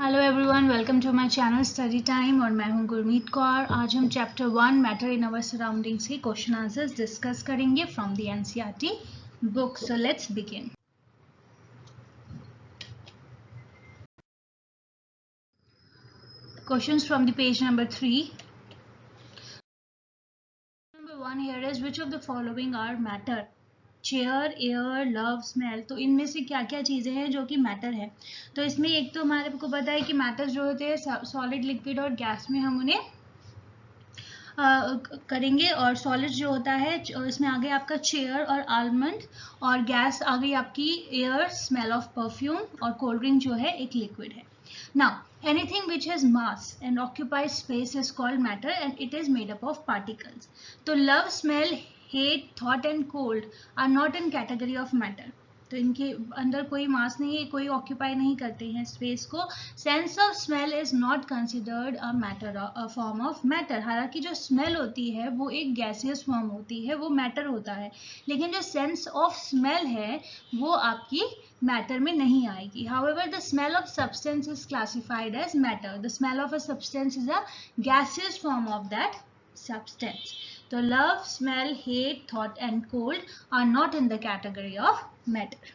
Hello everyone, welcome to my channel study time और मैं हूं गुरमीत कौर। आज हम chapter 1 matter in our surroundings के क्वेश्चन आंसर्स डिस्कस करेंगे from the NCERT book. So let's begin. Questions from the page number 3. Number 1 here is which of the following are matter? Chair, air, love, smell. तो इनमें से क्या क्या चीज़ें हैं जो कि मैटर है? तो इसमें एक तो हमारे को पता है कि मैटर्स जो होते हैं सॉलिड, लिक्विड और गैस में हम उन्हें करेंगे। और सॉलिड जो होता है इसमें आ गया आपका चेयर और आलमंड, और गैस आ गई आपकी एयर, स्मेल ऑफ परफ्यूम, और कोल्ड ड्रिंक जो है एक लिक्विड है। Now anything which has mass and occupies space is called matter and it is made up of particles. तो love, smell, hate, thought and cold are not in category of matter. तो इनके अंदर कोई मास नहीं है, कोई occupy नहीं करते हैं स्पेस को। Sense of smell is not considered a matter, a form of matter. हालांकि जो स्मेल होती है वो एक गैसियस फॉर्म होती है, वो मैटर होता है, लेकिन जो सेंस ऑफ स्मेल है वो आपकी मैटर में नहीं आएगी। However, the smell of substance is classified as matter. The smell of a substance is a gaseous form of that substance. So love, smell, hate, thought and cold are not in the category of matter.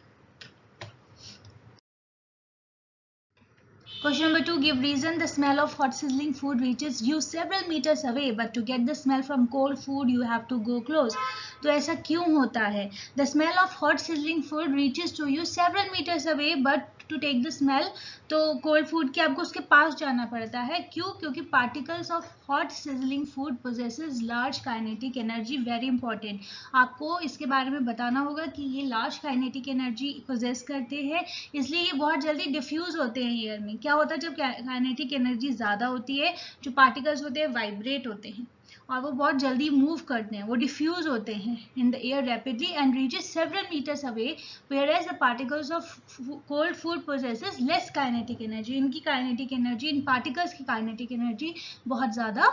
Question number 2. Give reason the smell of hot sizzling food reaches you several meters away, but to get the smell from cold food you have to go close. तो ऐसा क्यों होता है? The smell of hot sizzling food reaches to you several meters away, but to take the smell, तो cold food के आपको उसके पास जाना पड़ता है। क्यों? क्योंकि particles of hot sizzling food possesses large kinetic energy. Very important, आपको इसके बारे में बताना होगा कि ये लार्ज काइनेटिक एनर्जी पोजेस करते हैं, इसलिए ये बहुत जल्दी डिफ्यूज होते हैं एयर में। क्या होता है जब काइनेटिक एनर्जी ज़्यादा होती है, जो पार्टिकल्स होते हैं वाइब्रेट होते हैं और वो बहुत जल्दी मूव करते हैं, वो डिफ्यूज होते हैं in the air rapidly and reaches several metres away, whereas the particles of cold food possesses less kinetic energy. इनकी काइनेटिक एनर्जी, इन पार्टिकल्स की काइनेटिक एनर्जी बहुत ज़्यादा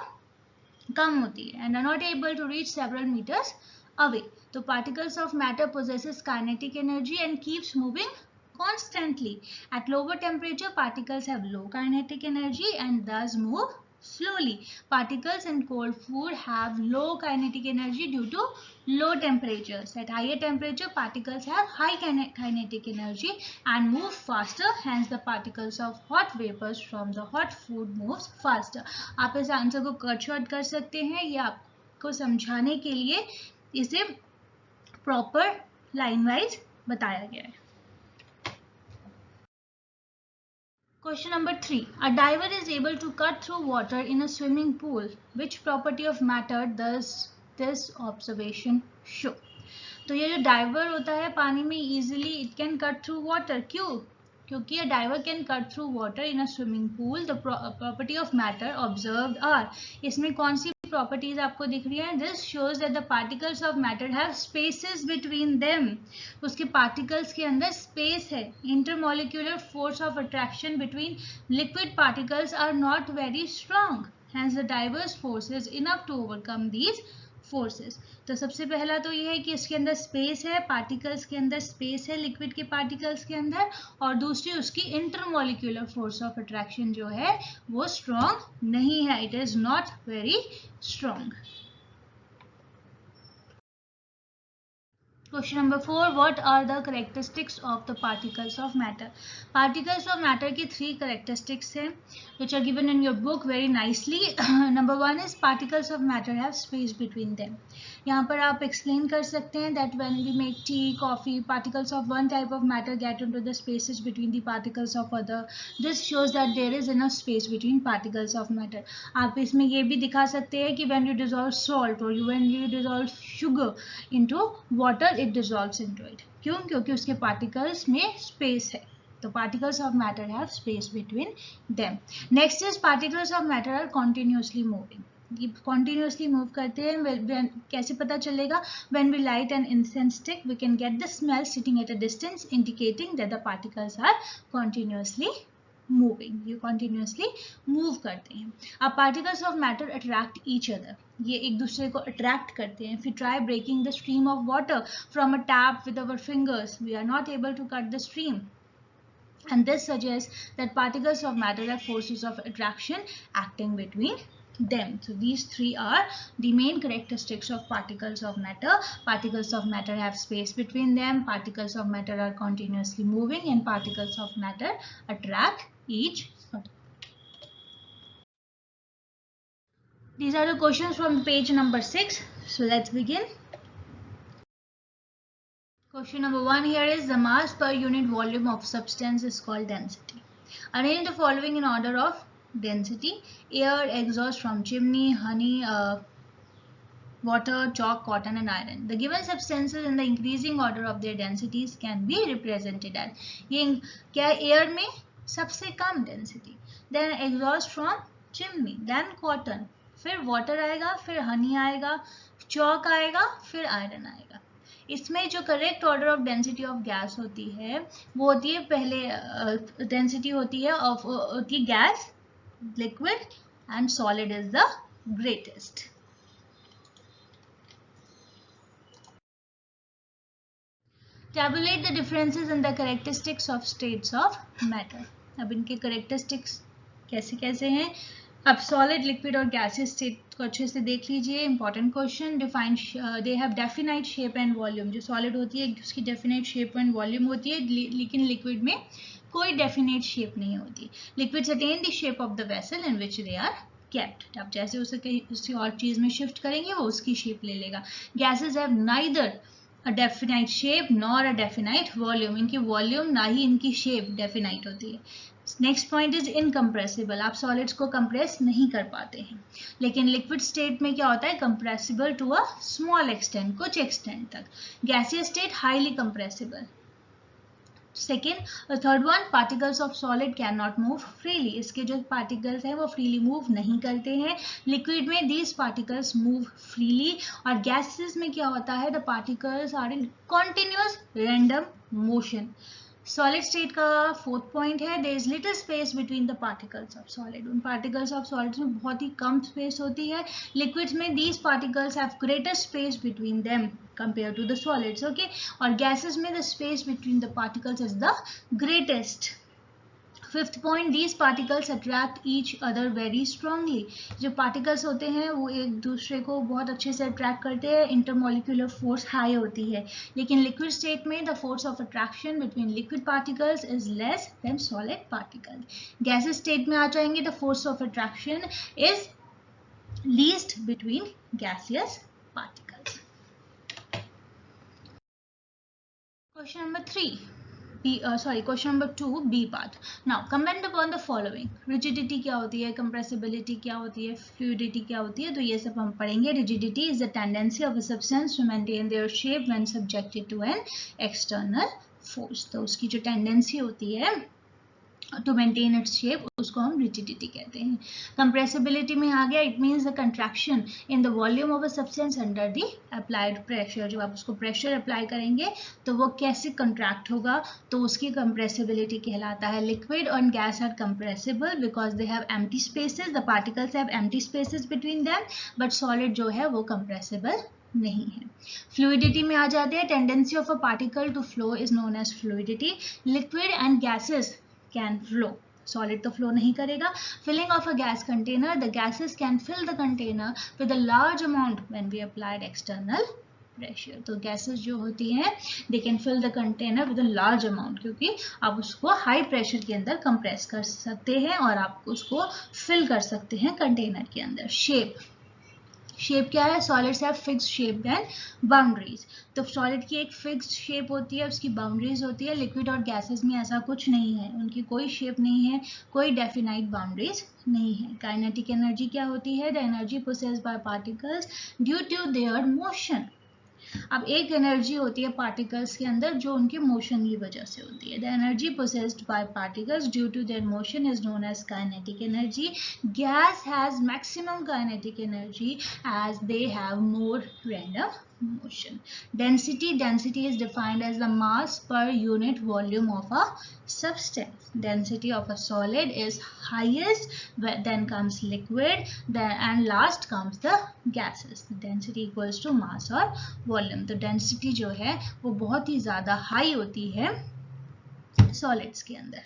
कम होती है and are not able to reach several meters away. तो particles of matter possesses kinetic energy and keeps moving constantly. At lower temperature, particles have low kinetic energy and thus move slowly. Particles in cold food have low kinetic energy due to low temperatures. At higher temperature, particles have high kinetic energy and move faster. Hence, the particles of hot vapors from the hot food moves faster. आप इस answer को cut short कर सकते हैं, या आपको समझाने के लिए इसे प्रॉपर लाइन वाइज बताया गया है। Question number 3. A diver is able to cut through water in a swimming pool. Which property of matter does this observation show? तो ये जो डाइवर होता है पानी में easily it can cut through water. क्यों? क्योंकि a diver can cut through water in a swimming pool. The property of matter observed are, इसमें कौन सी प्रॉपर्टीज आपको दिख रही है? This shows that the particles of matter have spaces between them. उसके particles के अंदर स्पेस है। Intermolecular force of attraction between liquid particles are not very strong, hence the diverse force is enough to overcome these forces. तो सबसे पहला तो ये है कि इसके अंदर स्पेस है, पार्टिकल्स के अंदर स्पेस है लिक्विड के पार्टिकल्स के अंदर, और दूसरी उसकी इंटरमोलिक्यूलर फोर्स ऑफ अट्रैक्शन जो है वो स्ट्रॉन्ग नहीं है, it is not very strong. Question number 4. What are the characteristics of the particles of matter? Particles of matter की 3 characteristics हैं which are given in your book very nicely. Number 1 is particles of matter have space between them. यहाँ पर आप explain कर सकते हैं that when we make tea, coffee, particles of one type of matter get into the spaces between the particles of other. This shows that there is enough space between particles of matter. आप इसमें ये भी दिखा सकते हैं कि when you dissolve salt or when you dissolve sugar into water, it dissolves into it. क्यों? क्योंकि उसके particles में space है। तो particles of matter have space between them. Next is particles of matter are continuously moving. ये continuously move करते हैं। कैसे पता चलेगा? When we light an incense stick, we can get the smell sitting at a distance, indicating that the particles are continuously moving. ये continuously move करते हैं। अब particles of matter attract each other. ये एक दूसरे को attract करते हैं। If we try breaking the stream of water from a tap with our fingers, we are not able to cut the stream. and this suggests that particles of matter have forces of attraction acting between them. So these three are the main characteristics of particles of matter. Particles of matter have space between them, particles of matter are continuously moving, and particles of matter attract each other. These are the questions from page number 6. So let's begin. Question number 1 here is the mass per unit volume of substance is called density. Arrange the following in order of density: air, exhaust from chimney, honey, water, chalk, cotton and iron. The given substances in the increasing order of their densities can be represented as, ये क्या air में सबसे कम density, then exhaust from chimney, then cotton, फिर water आएगा, फिर honey आएगा, chalk आएगा, फिर iron आएगा. इसमें जो correct order of density of gas होती है वो होती है, पहले डेंसिटी होती है of gas, liquid and solid is the greatest. Tabulate the differences in the characteristics of states of matter. अब इनके characteristics कैसे कैसे हैं. अब सॉलिड, लिक्विड और गैसियस स्टेट को अच्छे से देख लीजिए. Important question. Define, they have definite shape and volume. जो सॉलिड होती है उसकी डेफिनाइट शेप एंड वॉल्यूम होती है, लेकिन लिक्विड में कोई डेफिनाइट शेप नहीं होती. Liquids attain the shape of the vessel in which they are kept. आप जैसे उसे किसी और चीज में शिफ्ट करेंगे वो उसकी शेप ले लेगा. Gases have neither a definite shape nor a definite volume. इनकी वॉल्यूम ना ही इनकी शेप डेफिनाइट होती है. Next point is incompressible. आप सॉलिड्स को कंप्रेस नहीं कर पाते हैं, लेकिन लिक्विड स्टेट में क्या होता है, compressible to a small extent, कुछ एक्सटेंट तक. Gaseous state highly compressible. Second, third one, particles of solid can not move freely. इसके जो पार्टिकल्स हैं वो फ्रीली मूव नहीं करते हैं. लिक्विड में दीज पार्टिकल्स मूव फ्रीली. और गैसेस में क्या होता है, the particles are in continuous random motion. Solid state का फोर्थ पॉइंट है, there is little space between the particles of solid. उन पार्टिकल्स ऑफ सॉलिड्स में बहुत ही कम स्पेस होती है. लिक्विड्स में these particles have greater space between them compared to the solids. Okay, और gases में the space between the particles is the greatest. Fifth point, these particles attract each other very strongly. जो particles होते हैं वो एक दूसरे को बहुत अच्छे से attract करते हैं. intermolecular force high होती है. लेकिन liquid state में the force of attraction between liquid particles is less than solid particles. gaseous state में आ जाएंगे, the force of attraction is least between gaseous particles. Question number 3. Question number 2, B part. Now, comment upon the following. Rigidity क्या होती है, compressibility क्या होती है, fluidity क्या होती है, तो ये सब हम पढ़ेंगे. Rigidity is the tendency of a substance to maintain their shape when subjected to an external force. तो उसकी जो tendency होती है to maintain its shape, उसको हम rigidity कहते हैं. Compressibility में आ गया, it means the contraction in the volume of a substance under the applied pressure. जब आप उसको pressure apply करेंगे तो वो कैसे contract होगा, तो उसकी compressibility कहलाता है. Liquid and gas are compressible because they have empty spaces. The particles have empty spaces between them, but solid जो है वो compressible नहीं है. Fluidity में आ जाते हैं. Tendency of a particle to flow is known as fluidity. Liquid and gases can flow. Solid तो flow नहीं करेगा. Filling of a gas container, the gases can fill the container with a large amount when we applied external pressure. तो gases जो होती हैं they can fill the container with a large amount, क्योंकि आप उसको high pressure के अंदर compress कर सकते हैं और आप उसको fill कर सकते हैं container के अंदर. Shape, शेप क्या है, solids have fixed shape and boundaries. तो सॉलिड की एक फिक्स्ड शेप होती है, उसकी बाउंड्रीज होती है. लिक्विड और गैसेस में ऐसा कुछ नहीं है, उनकी कोई शेप नहीं है, कोई डेफिनाइट बाउंड्रीज नहीं है. काइनेटिक एनर्जी क्या होती है, the energy possessed by particles due to their motion. अब एक एनर्जी होती है पार्टिकल्स के अंदर जो उनके मोशन की वजह से होती है. The energy possessed by particles due to their motion is known as kinetic energy. Gas has maximum kinetic energy as they have more random motion. Density is defined as the mass per unit volume of a substance. Density of a solid is highest, then comes liquid, and last comes the gases. Density equals to mass or volume. तो density जो है वो बहुत ही ज़्यादा high होती है solids के अंदर.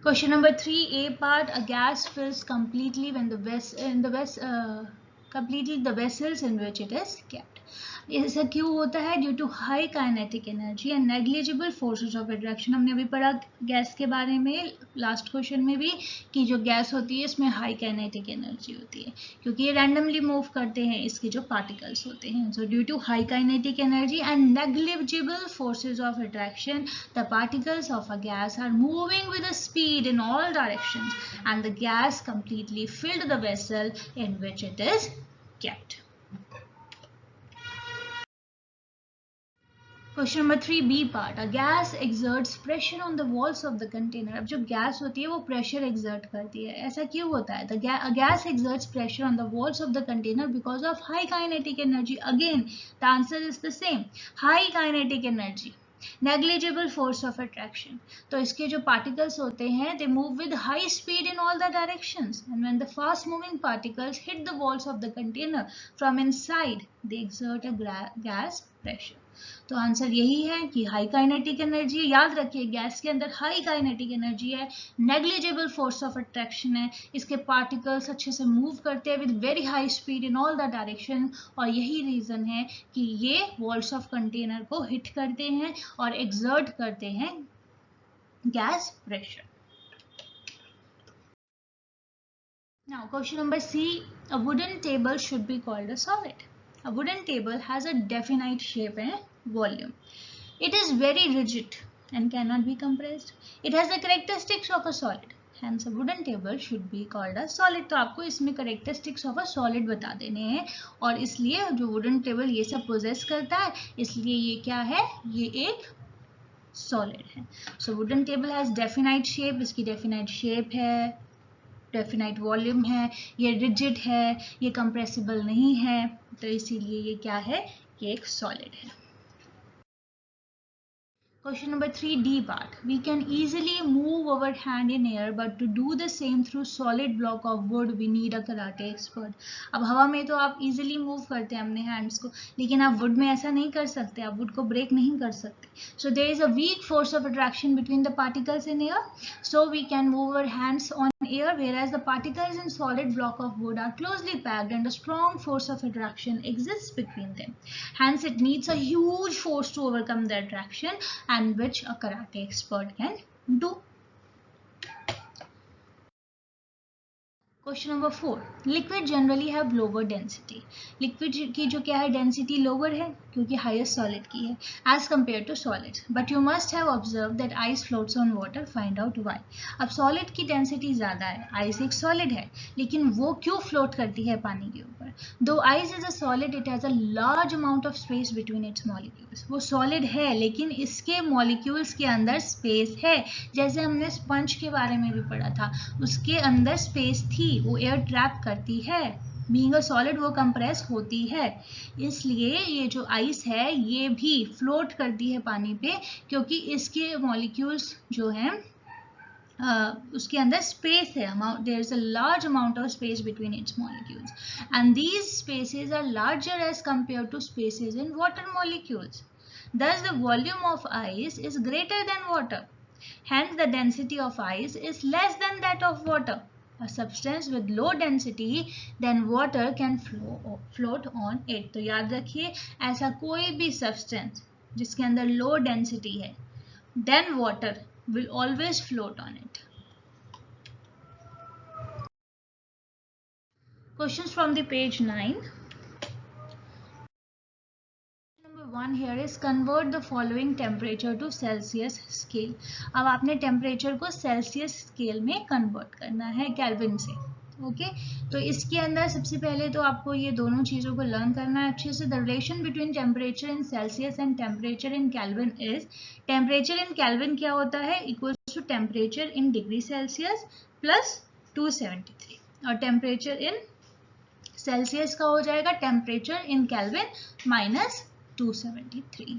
Question number 3, A part, a gas fills completely when the vessels in which it is kept. ऐसा क्यों होता है? Due to high kinetic energy and negligible forces of attraction. हमने अभी पढ़ा गैस के बारे में लास्ट क्वेश्चन में भी कि जो गैस होती है इसमें हाई काइनेटिक एनर्जी होती है क्योंकि ये रैंडमली मूव करते हैं, इसके जो पार्टिकल्स होते हैं. So due to high kinetic energy and negligible forces of attraction the particles of a gas are moving with a speed in all directions and the gas completely filled the vessel in which it is kept. Question number 3, B part. A gas exerts pressure on the walls of the container. अब जो gas होती है वो pressure exert करती है. ऐसा क्यों होता है? A gas exerts pressure on the walls of the container because of high kinetic energy. Again, the answer is the same. High kinetic energy. Negligible force of attraction. तो इसके जो particles होते हैं, they move with high speed in all the directions. And when the fast moving particles hit the walls of the container from inside, they exert a gas pressure. तो answer यही है कि high kinetic energy. याद रखिए gas के अंदर high kinetic energy है, negligible force of attraction है, इसके पार्टिकल्स अच्छे से मूव करते हैं with very high speed in all the direction और यही रीजन है कि ये वॉल्स ऑफ कंटेनर को हिट करते हैं और एक्सर्ट करते हैं gas pressure. Now question number C, a wooden table should be called a solid. A wooden table has a definite shape and volume. It is very rigid and cannot be compressed. It has the characteristics of a solid. Hence, a wooden table should be called a solid. तो आपको इसमें characteristics of a solid बता देने हैं और इसलिए जो wooden table ये सब possess करता है इसलिए ये क्या है? ये एक solid है. So wooden table has definite shape. इसकी definite shape है, डेफिनाइट वॉल्यूम है, ये रिजिड है, ये कंप्रेसिबल नहीं है, तो इसीलिए ये क्या है? ये एक सॉलिड है. Question number 3, D part. We can easily move our hand in air, but to do the same through solid block of wood, we need a karate expert. अब हवा में तो आप easily move करते हैं अपने hands को, लेकिन आप wood में ऐसा नहीं कर सकते, आप wood को break नहीं कर सकते. So there is a weak force of attraction between the particles in air, so we can move our hands on air, whereas the particles in solid block of wood are closely packed and a strong force of attraction exists between them. Hence, it needs a huge force to overcome the attraction, and which a karate expert can do. Question number 4. Liquid generally have lower density. Liquid की जो क्या है density lower है क्योंकि highest solid की है as compared to solids. But you must have observed that ice floats on water. Find out why. अब solid की density ज़्यादा है, ice एक solid है, लेकिन वो क्यों float करती है पानी के ऊपर? Though ice is a solid, it has a large amount of space between its molecules. वो solid है लेकिन इसके molecules के अंदर space है. जैसे हमने sponge के बारे में भी पढ़ा था, उसके अंदर space थी, वो एयर ट्रैप करती है. बीइंग अ सॉलिड वो कंप्रेस होती है, इसलिए ये जो आइस है ये भी फ्लोट करती है पानी पे क्योंकि इसके मॉलिक्यूल्स जो हैं उसके अंदर स्पेस है. There is a large amount of space between its molecules and these spaces are larger as compare to spaces in water molecules. Thus the volume of ice is greater than water. Hence the density of ice is less than that of water. A substance with low density then water can float on it. तो याद रखिए ऐसा कोई भी substance जिसके अंदर low density है then water will always float on it. Questions from the page 9. One here is convert the following temperature to Celsius scale. अब आपने टेम्परेचर को सेल्सियस स्केल में कन्वर्ट करना है केल्विन से. ओके तो इसके अंदर सबसे पहले तो आपको ये दोनों चीज़ों को लर्न करना है अच्छे से. The relation between temperature in Celsius and temperature in kelvin is, temperature in kelvin क्या होता है? Equals to temperature in degree Celsius plus 273 और टेम्परेचर इन सेल्सियस का हो जाएगा टेम्परेचर इन केल्विन माइनस 273.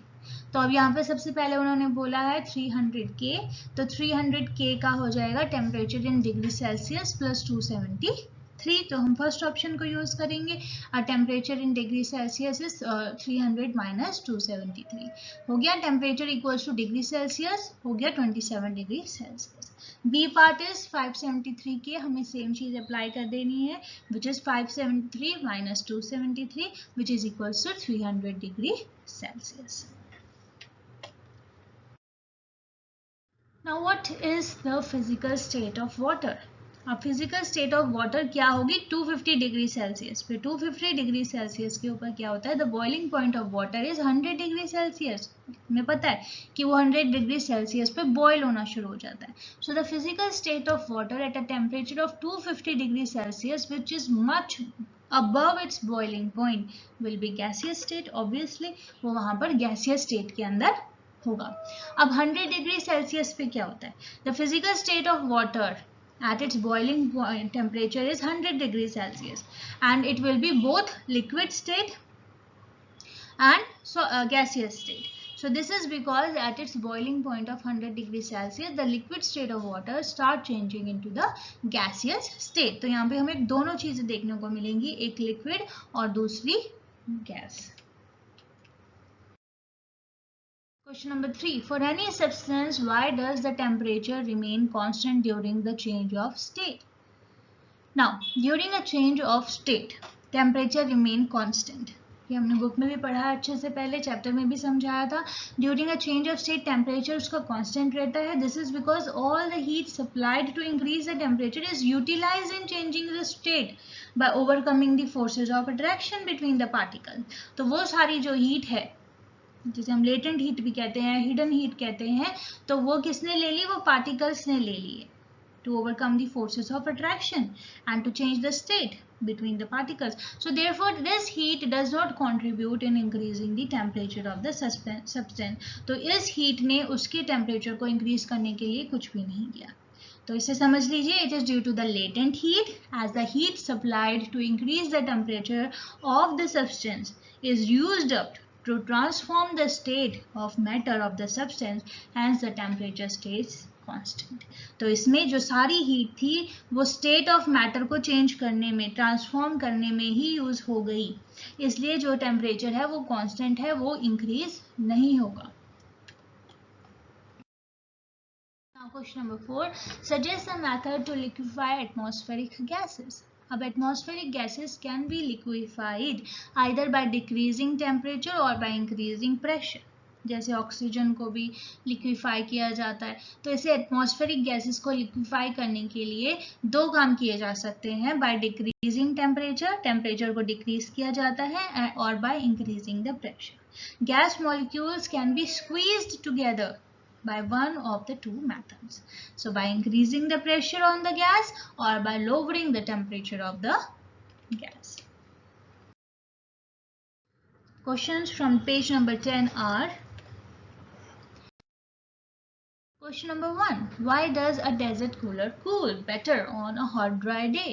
तो अब यहाँ पे सबसे पहले उन्होंने बोला है 300K, तो 300K का हो जाएगा temperature in degree Celsius plus 273. 3, तो हम फर्स्ट ऑप्शन को यूज करेंगे। Temperature in degree Celsius is 300 minus 273 हो गया। Temperature equals to degree Celsius हो गया 27 degree Celsius. B part is 573 K, हमें सेम चीज अप्लाई कर देनी है, which is 573 minus 273 which is equals to 300 degree Celsius. Now what is the physical state of water? अब फिजिकल स्टेट ऑफ वाटर क्या होगी 250 डिग्री सेल्सियस पे। 250 degree Celsius के ऊपर क्या होता है, the boiling point of water is 100 degree Celsius. हमें पता है कि वो 100 डिग्री सेल्सियस पे बॉयल होना शुरू हो जाता है। So the physical state of water at a temperature of 250 degree Celsius which is much above its boiling point will be gaseous state। obviously वो वहां पर gaseous state के अंदर होगा। अब 100 डिग्री सेल्सियस पे क्या होता है, the physical state of water at its boiling point temperature is 100 degrees Celsius and it will be both liquid state and gaseous state. So this is because at its boiling point of 100 degrees Celsius the liquid state of water start changing into the gaseous state। तो यहाँ पे हमें दोनों चीजें देखने को मिलेंगी, एक लिक्विड और दूसरी gas. Question number 3. For any substance, why does the temperature remain constant during the change of state? Now, during a change of state, temperature remain constant. ये हमने बुक में भी पढ़ा है अच्छे से, पहले चैप्टर में भी समझाया था। During a change of state temperature उसका कांस्टेंट रहता है। This is because all the heat supplied to increase the temperature is utilize in changing the state by overcoming the forces of attraction between the particle. तो वो सारी जो heat है जिसे हम लेटेंट हीट भी कहते हैं, हिडन हीट कहते हैं, तो वो किसने ले ली, वो पार्टिकल्स ने ले ली है to overcome the forces of attraction and to change the state between the particles. So therefore this heat does not contribute in increasing the temperature of the substance। तो इस heat ने उसके temperature को increase करने के लिए कुछ भी नहीं किया। तो इसे समझ लीजिए, it is due to the latent heat as the heat supplied to increase the temperature of the substance is used up to transform the state of matter of the substance, hence the temperature stays constant। तो इसमें जो सारी heat थी वो state of matter को change करने में, transform करने में ही यूज हो गई, इसलिए जो टेम्परेचर है वो कांस्टेंट है, वो इंक्रीज नहीं होगा। Now question number 4. Suggest a method to liquefy atmospheric gases। अब atmospheric gases can be liquefied either by decreasing temperature or by increasing pressure। जैसे ऑक्सीजन को भी लिक्विफाई किया जाता है, तो इसे एटमॉस्फेरिक गैसेस को लिक्विफाई करने के लिए दो काम किए जा सकते हैं, बाय डिक्रीजिंग टेम्परेचर, टेम्परेचर को डिक्रीज किया जाता है, और by increasing the pressure. Gas molecules can be squeezed together by one of the two methods। So by increasing the pressure on the gas or by lowering the temperature of the gas। Questions from page number 10 are: Question number 1. Why does a desert cooler cool better on a hot dry day?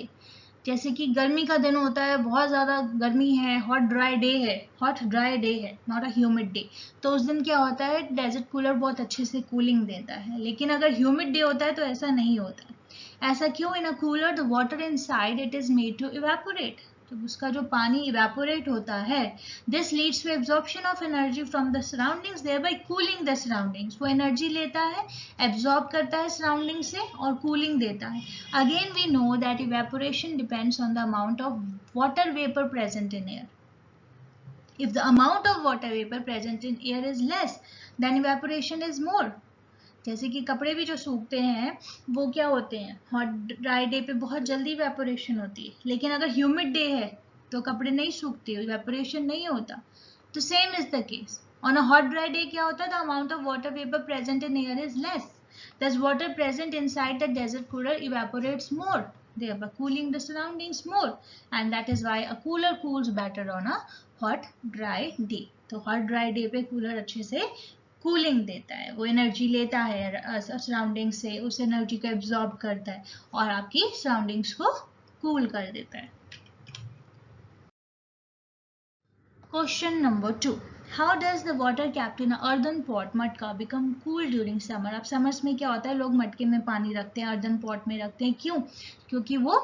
जैसे कि गर्मी का दिन होता है, बहुत ज़्यादा गर्मी है, हॉट ड्राई डे है, हॉट ड्राई डे है, नॉट अ ह्यूमिड डे, तो उस दिन क्या होता है, डेजर्ट कूलर बहुत अच्छे से कूलिंग देता है। लेकिन अगर ह्यूमिड डे होता है तो ऐसा नहीं होता है। ऐसा क्यों? In a cooler the water inside it is made to evaporate. तो उसका जो पानी इवेपोरेट होता है, this leads to absorption of energy from the surroundings, thereby cooling the surroundings. वो एनर्जी लेता है, एब्जॉर्ब करता है सराउंडिंग से और कूलिंग देता है। Again we know that evaporation depends on the amount of water vapour present in air. If the amount of water vapor present in air is less, then evaporation is more। जैसे कि कपड़े भी जो सूखते हैं वो क्या होते हैं, हॉट ड्राई डे पे बहुत जल्दी इवेपोरेशन होती है, लेकिन अगर ह्यूमिड डे है तो कपड़े नहीं सूखते, इवेपोरेशन नहीं होता। तो same is the case on a hot dry day, क्या होता है, the amount of water vapour present in air is less, thus water present inside the desert cooler evaporates more, thereby cooling the surroundings more, and that is why a cooler cools better on a hot dry day। तो hot dry day पे cooler अच्छे से cooling देता है, वो energy लेता है surrounding से, उस एनर्जी को एब्जॉर्ब करता है और आपकी सराउंडिंग्स को कूल कर देता है। Question number 2. How does the water kept in earthen pot, मटका, बिकम कूल ड्यूरिंग समर। अब समर्स में क्या होता है, लोग मटके में पानी रखते हैं, अर्दन पॉट में रखते हैं, क्यों? क्योंकि वो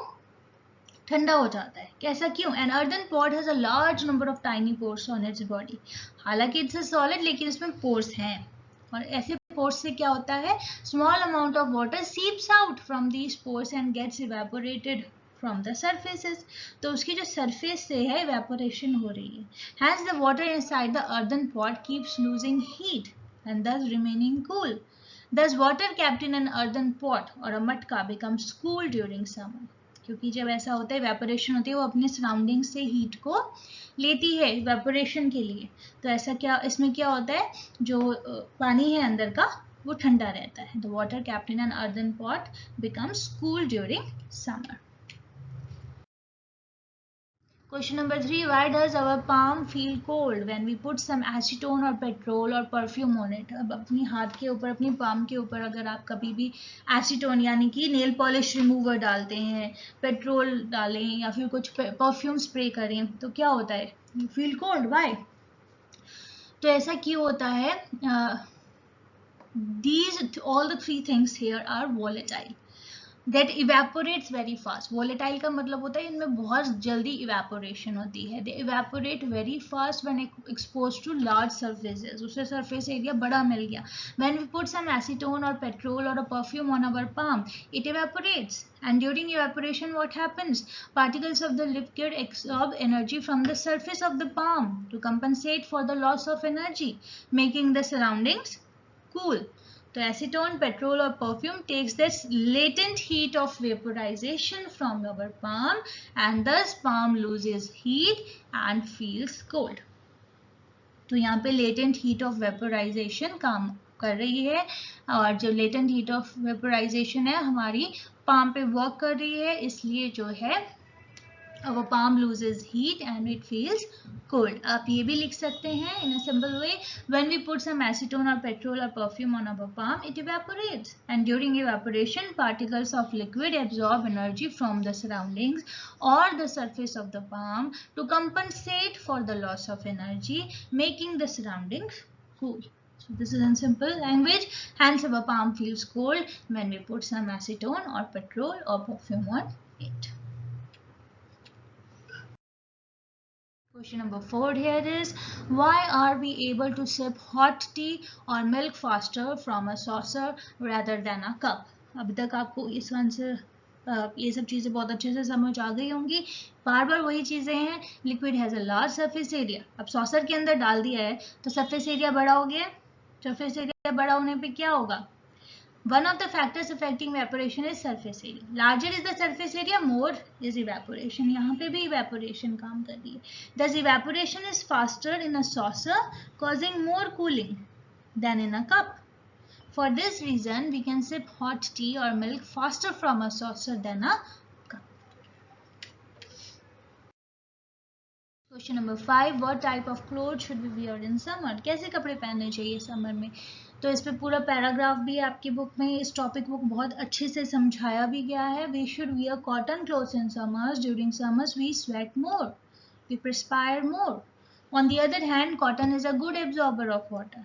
ठंडा हो जाता है। कैसा क्यों? An earthen pot has a large number of tiny pores on its body. हालांकि इट्स अ सॉलिड लेकिन इसमें पोर्स हैं, और ऐसे पोर्स से क्या होता है, small amount of water seeps out from these pores and gets evaporated from the surfaces. तो उसकी जो सरफेस से है इवेपोरेशन हो रही है। Has the water inside the earthen pot keeps losing heat and thus remaining cool. Thus water kept in an earthen pot or a मटका becomes cool during summer. क्योंकि जब ऐसा होता है, इवेपोरेशन होती है, वो अपने सराउंडिंग से हीट को लेती है इवेपोरेशन के लिए। तो ऐसा क्या, इसमें क्या होता है, जो पानी है अंदर का वो ठंडा रहता है। The water kept in an earthen pot becomes cool during summer. Question number 3. Why does our palm feel cold when we put some acetone or petrol or perfume on it? अब अपनी हाथ के ऊपर, अपनी पाम के ऊपर अगर आप कभी भी एसीटोन यानी कि नेल पॉलिश रिमूवर डालते हैं, पेट्रोल डालें या फिर कुछ परफ्यूम स्प्रे करें, तो क्या होता है, यू फील कोल्ड। वाई? तो ऐसा क्यों होता है? These all the three things here are volatile. That evaporates very fast. Volatile का मतलब होता है इनमें बहुत जल्दी evaporation होती है. They evaporate very fast when exposed to large surfaces. उससे surface area बड़ा मिल गया. When we put some acetone or petrol or a perfume on our palm, it evaporates. And during evaporation, what happens? Particles of the liquid absorb energy from the surface of the palm to compensate for the loss of energy, making the surroundings cool. तो acetone, petrol और perfume takes this latent heat of vaporization from our palm and thus palm loses heat and feels cold. तो यहाँ पे latent heat of vaporization काम कर रही है, और जो latent heat of vaporization है हमारी palm पे work कर रही है, इसलिए जो है our palm loses heat and it feels cold. आप ये भी लिख सकते हैं in a simple way, when we put some acetone or petrol or perfume on our palm, it evaporates, and during evaporation particles of liquid absorb energy from the surroundings or the surface of the palm to compensate for the loss of energy, making the surroundings cool. So this is in simple language, hence our palm feels cold when we put some acetone or petrol or perfume on it. Question number 4 here is, why are we able to sip hot tea or milk faster from a saucer rather than a cup? अभी तक आपको इस answer ये सब चीज़ें बहुत अच्छे से समझ आ गई होंगी। बार बार वही चीज़ें हैं। Liquid has a large surface area. अब सॉसर के अंदर डाल दिया है तो सरफेस एरिया बड़ा हो गया। सरफेस एरिया बड़ा होने पे क्या होगा? One of the factors affecting evaporation is surface area. Larger is the surface area, more is evaporation. यहाँ पे भी evaporation काम कर रही है. Thus evaporation is faster in a saucer, causing more cooling than in a cup. For this reason, we can sip hot tea or milk faster from a saucer than a cup. Question number 5. What type of clothes should we wear in summer? कैसे कपड़े पहनने चाहिए summer में? तो इस पे पूरा paragraph भी आपकी बुक में, इस टॉपिक बुक बहुत अच्छे से समझाया भी गया है. We should wear cotton clothes in summers. During summers we sweat more, we perspire more. On the other hand, cotton is a good absorber of water.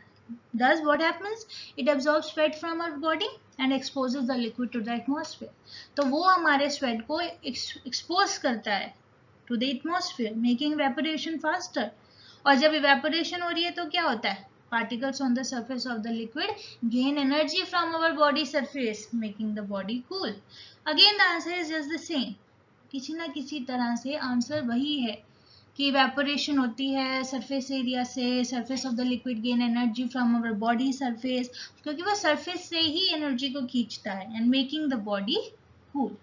Thus what happens? It absorbs sweat from our body and exposes the liquid to the atmosphere. तो वो हमारे sweat को expose करता है to the atmosphere, making evaporation faster. और जब evaporation हो रही है तो क्या होता है? Particles on the surface of the liquid gain energy from our body surface, making the body cool. Again the answer is just the same. किसी ना किसी तरह से आंसर वही है कि evaporation होती है surface area से, surface of the liquid gain energy from our body surface, क्योंकि वो surface से ही energy को खींचता है, and making the body cool.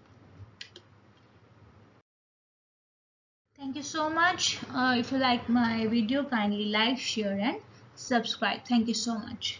Thank you so much. If you like my video, kindly like, share and subscribe. Thank you so much.